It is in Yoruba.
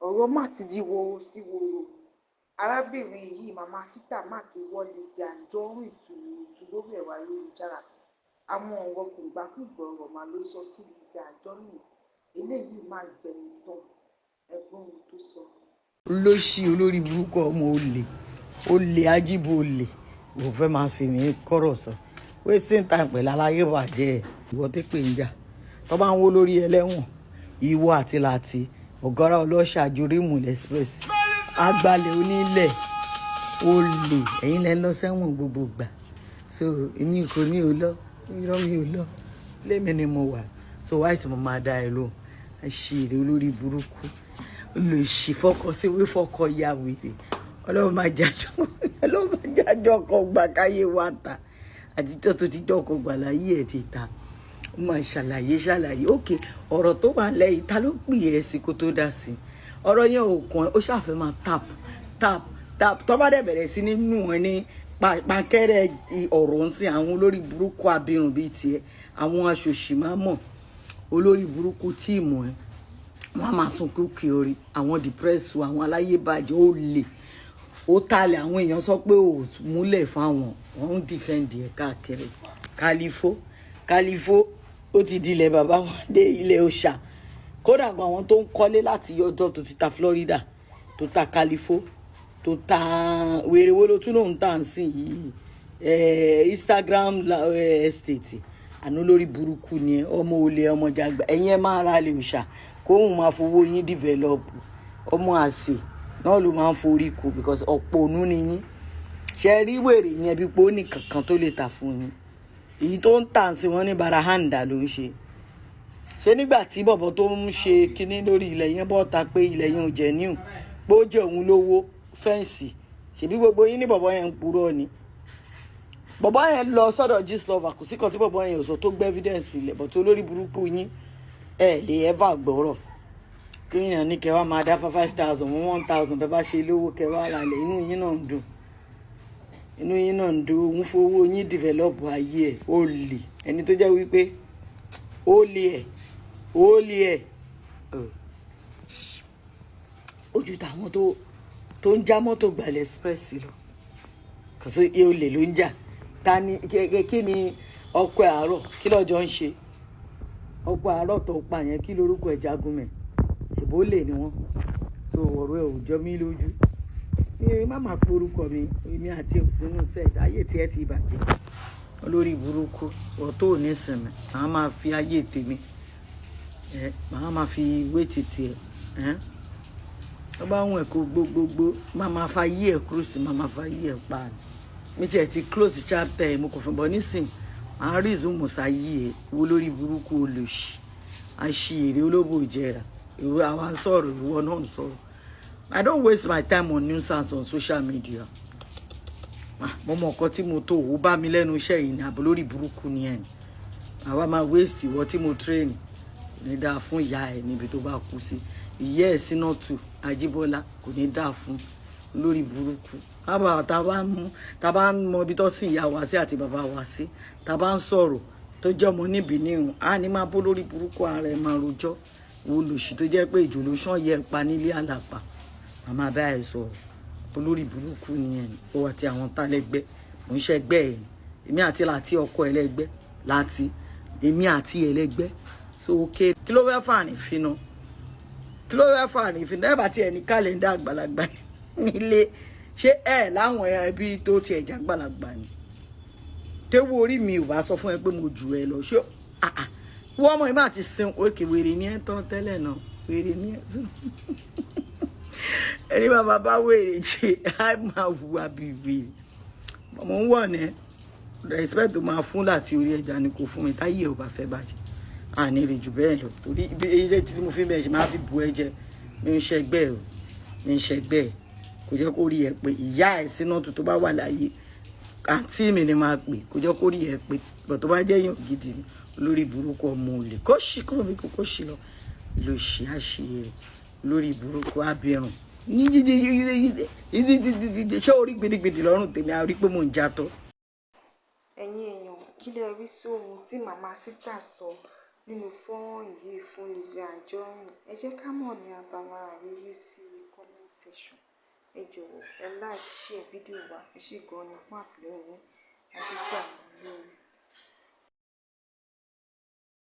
ọ̀rọ̀ má ti di woro sí woro. Arábìnrin yìí màmá Sítà má ti wọ́ Lizzy Anjorin tùrùtù lórí ẹ̀rọ ayélujára. Àwọn ọ̀rọ̀ kògbákùgbé ọ̀rọ̀ mà ló sọ sí Lizzy Anjorin. Eléyìí má gbẹ̀mí tán. Ẹ̀gbọ́n ohun tó sọ. Lóṣì olórí burúkú ọmọ olè ajíbo olè ò fẹ́ máa fi mí kọ́rọ̀ sọ wasting time pẹ̀lú aláyé bàjẹ́ ìwọ tó pè ń jà tó bá ń wó lórí ẹlẹ́wọ̀n ìwọ àti láti ọ̀gọ́rá ọlọ́ṣà Jorimu express agbalẹ̀ onílẹ̀ olè ẹ̀yin lẹ́ lọ sẹ́wọ̀n gbogbo gbà so èmi kò ní o lọ irọ́ mi ò lọ lẹ́mi ni mo wà so white mo máa dá ẹ lóhùn ẹ ṣe èrè olórí burúkú olùsí fọkọ sí wí fọkọ ya wèrè ọlọ́run máa jájọ́ ọkọ̀ gbà káyé wa ta àtijọ́ tó ti jọ́ ọkọ̀ gbà láyé ẹ̀ ti ta ó máa ṣàlàyé òkè ọ̀rọ̀ tó wà lẹ́yìn ta ló pè é sí kó tó dá sí ọ̀rọ̀ yẹn ò kàn ó ṣàfẹ́ máa tap tó bá dẹ̀ bẹ̀rẹ̀ sí nínú ẹ ní pàkẹ́rẹ́ ọ̀rọ̀ ń sin àwọn olórí burúkú abirùn bíi tiẹ̀ àwọn aṣòṣì máa mọ̀ olórí burúkú tíìmù ẹ̀ wọ́n á máa sunkún kí orí àwọn depressed àwọn aláyébàjẹ́ ó lè ó talẹ̀ àwọn èèyàn sọ pé ó múlẹ̀ fáwọn wọ́n ń dìfẹ́ǹdì ẹ̀ káàkiri kálífó ó ti dilẹ̀ bàbá wọn dé ilẹ̀ òòṣà kódà gba àwọn tó ń kọ́lé láti ọjọ́ tó ti ta Florida tó ta kálífó tó ta wèrèwó ló tún lòun tà ń sìn yìí Instagram estate àná lórí burúkú ni ọmọ olè ọmọ jàgbá ẹ̀yin ẹ máa ra ilẹ̀ òòṣà kóhun máa fowó yín develop ọmọ àsè náà ló máa ń forí kù because ọ̀pọ̀nú ni yín ṣe rí wèrè yẹn bí pé ó ní kankan tó lè tà fún yín èyí tó ń tà sí wọn ní barahanda ló ń ṣe nígbà tí bọ̀bọ̀ tó ń ṣe kinní lórí ilẹ̀ yẹn bọ́ ta pé ilẹ̀ yẹn ò jẹ́ níhùn pé ó jẹ́ òun lówó fẹ́ǹsì ṣèbí gbogbo yín ní bọ̀bọ̀ yẹn ń purọ́ ni bọ̀bọ̀ yẹn lọ sọ́dọ̀ Gistlover kò sí kan tí bọ̀bọ̀ yẹn ò sọ tó gbé evidence ilẹ̀ bọ̀ tó lórí burúkú yín ẹ lè ever gbọ́rọ̀ kéèyàn ní kẹwàá máa dá 5,000 1,000 bẹ́ẹ̀ bá ṣe lówó kẹwàá lálẹ́ inú yín náà ń dùn òun fowó yín develop ayé ẹ̀ ó lè ẹni tó jẹ́ wípé ó lè ẹ̀ ojú táwọn tó ń já mọ́tò gbàlẹ̀ express lọ kò sí olè ló ń jà ta ni kí ni ọkọ̀ àárọ̀ kí lọ́jọ́ ń ṣe ọ̀pọ̀ àárọ̀ tó pa yẹn kí lorúkọ ẹ̀ Jagunmẹ̀ ṣèbó lè ní wọn so ọ̀rọ̀ ẹ̀ ò jọ mí lójú mi má máa porúkọ mi èmi àti òsínú set ayé tí ẹ ti bàjẹ́ olórí burúkú ọ̀tọ̀ ò ní sinmi màá máa fi ayé tèmi màá máa fi wé títì ẹ̀ tó bá wọn ẹ̀kọ́ gbogbogbò máa máa fa yí ẹ̀ kúrò sí máa máa fa yí ẹ̀ pa mi tiẹ̀ ti close chapter ẹ̀ mo kò fún bọ́ nísìnyí àárín ìzúmọ̀sá yìí ẹ̀ wo lórí burúkú olùsì àṣìírí olóbò ìjẹra ìwé àwa ń sọ̀rọ̀ ìwọ náà ń sọ̀rọ̀ I don't waste my time on nuisance on social media mo mọ nǹkan tí mo tó owó bá mi lẹ́nu iṣẹ́ yìí ní àbò lórí burúkú ni ẹ̀ ní àwa máa waste ìwọ tí mo train ní dáa fún ìyá ẹ̀ níbi tó bá kú sí ìyá ẹ̀ sínú tù Ajíbọ́lá kò ní dáa fún lórí burúkú àbá tá bá ń mọ ibi tó sì ìyá wa sí àti bàbá wa sí tá bá ń sọ̀rọ̀ tó jẹ́ ọmọ níbi níhùn á ní máa bó lórí burúkú ara ẹ̀ máa rojọ́ wo lòṣì tó jẹ́ pé ìjò ló ṣán yẹ pa nílé àlàpà màmá bá ẹ̀ sọ̀rọ̀ olórí burúkú nìyẹn ó àti àwọn tálẹ́gbẹ́ mò ń ṣẹgbẹ́ ẹ̀ èmi àti láti ọkọ ẹlẹ́gbẹ́ láti èmi àti ẹlẹ́gbẹ́ so okay kí ló fẹ́ fà ní fínà ẹ̀ bá tiẹ̀ ní kálẹ̀ndà àgbàlagbà nílé ṣé ẹ̀ láwọn ẹbí tó tiẹ̀ jà àgbàlagbà ni téwú orí mi ò bá sọ fún ẹ pé mo jù ẹ lọ ṣé wọ́n mọ̀ ẹ má ti sin òkè wèrè ní ẹ tán tẹ́lẹ̀ náà wèrè ní ẹ tán ẹni bàbá bá wèrè ṣe á máa hùwà bìbì ọmọ ń wọ̀ ní respect tó máa fún láti orí ẹja ni kò fún mi táyé ò bá fẹ́ bàjẹ́ àní rí jù bẹ́ẹ̀ lọ torí ibi ilé tí mo fi bẹ́ẹ̀ ṣe máa fi bu ẹ̀jẹ̀ mi ń ṣẹgbẹ́ ẹ̀ kò jẹ́ kó rí ẹ pé ìyá ẹ̀ sínú tó bá wà láyé àǹtí mi ni máa pè kò jẹ́ kó rí ẹ pé bọ̀ tó bá jẹ́ yàn gidi ni lórí burúkú ọmọ olè kó ṣì kúrò bí kò ṣì lọ lò ṣì àṣeyẹ lórí burúkú abirùn ní ṣé orí gbèdégbèdé lọ́rùn tèmi àrí pé mò ń jatọ́. ẹ̀yin èèyàn kí lè rí sí ohun tí màmá Sítà sọ nínú fọ́nrán yìí fún Lizzy Anjorin? Ẹ jẹ́ ká mọ̀ ní abala àríwí sí comment section. Ẹ jọ̀wọ́ ẹ like share fídíò wa. Ẹ ṣé gan ni fún àtìlẹ́yìn yín. A dúpẹ́ àwọn olóòtú.